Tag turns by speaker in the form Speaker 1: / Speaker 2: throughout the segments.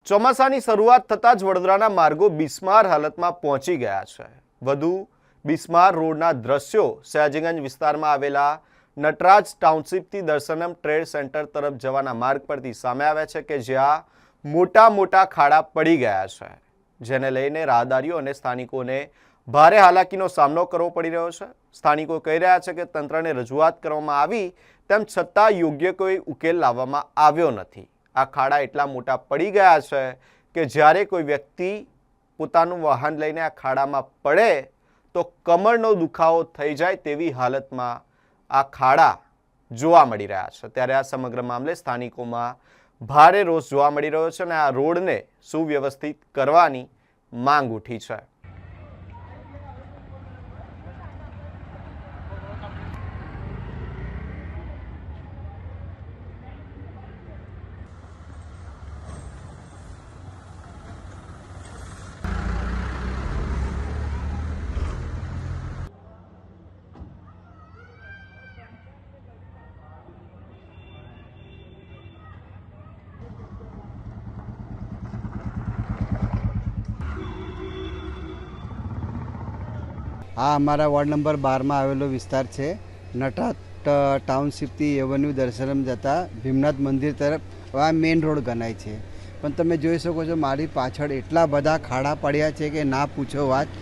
Speaker 1: ચોમાસાની શરૂઆત થતાં જ વડોદરાના માર્ગો બિસ્માર હાલતમાં પહોંચી ગયા છે। વધુ બિસ્માર રોડના દ્રશ્યો સયાજીગંજ વિસ્તારમાં આવેલા નટરાજ ટાઉનશીપથી દર્શનમ ટ્રેડ સેન્ટર તરફ જવાના માર્ગ પરથી સામે આવ્યા છે કે જ્યાં મોટા મોટા ખાડા પડી ગયા છે, જેને લઈને રાહદારીઓ અને સ્થાનિકોને ભારે હાલાકીનો સામનો કરવો પડી રહ્યો છે। સ્થાનિકો કહી રહ્યા છે કે તંત્રને રજૂઆત કરવામાં આવી તેમ છતાં યોગ્ય કોઈ ઉકેલ લાવવામાં આવ્યો નથી। આ ખાડા એટલા મોટા પડી ગયા છે કે જ્યારે કોઈ વ્યક્તિ પોતાનું વાહન લઈને આ ખાડામાં પડે તો કમરનો દુખાવો થઈ જાય તેવી હાલતમાં આ ખાડા જોવા મળી રહ્યા છે। ત્યારે આ સમગ્ર મામલે સ્થાનિકોમાં ભારે રોષ જોવા મળી રહ્યો છે અને આ રોડને સુવ્યવસ્થિત કરવાની માંગ ઉઠી છે।
Speaker 2: આ અમારા વોર્ડ નંબર 12 માં આવેલો વિસ્તાર છે। નટરાજ ટાઉનશીપથી એવન્યુ દર્શનમ જતા ભીમનાથ મંદિર તરફ આ મેઇન રોડ ગણાય છે, પણ તમે જોઈ શકો છો મારી પાછળ એટલા બધા ખાડા પડ્યા છે કે ના પૂછો વાત।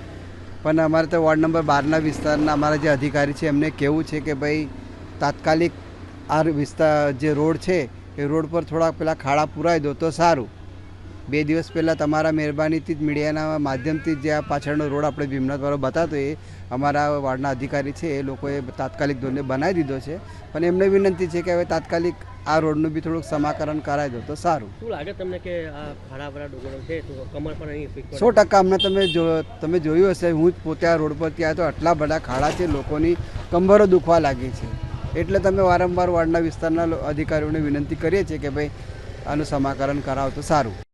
Speaker 2: પણ અમારે તો વોર્ડ નંબર 12ના વિસ્તારના અમારા જે અધિકારી છે એમને કહેવું છે કે ભાઈ તાત્કાલિક આ વિસ્તાર જે રોડ છે એ રોડ પર થોડા પેલા ખાડા પુરાઈ દો તો સારું। 2 દિવસ પહેલાં તમારા મહેરબાનીથી જ મીડિયાના માધ્યમથી જે આ પાછળનો રોડ આપણે ભીમનાથવાળો બતાવતો એ અમારા વાર્ડના અધિકારી છે એ લોકોએ તાત્કાલિક ધોરણે બનાવી દીધો છે, પણ એમને વિનંતી છે કે હવે તાત્કાલિક આ રોડનું બી થોડુંક સમાકરણ કરાવી દો તો સારું।
Speaker 3: શું લાગે તમને કે આ ખાડાવાળા ડુંગરો છે તો કમર પર અહીં
Speaker 2: 100% અમને તમે જોયું હશે, હું જ પોતે આ રોડ પર ત્યાં તો આટલા બધા ખાડા છે, લોકોની કમરો દુખવા લાગી છે, એટલે તમે વારંવાર વાર્ડના વિસ્તારના અધિકારીઓને વિનંતી કરીએ છીએ કે ભાઈ આનું સમાકરણ કરાવો તો સારું।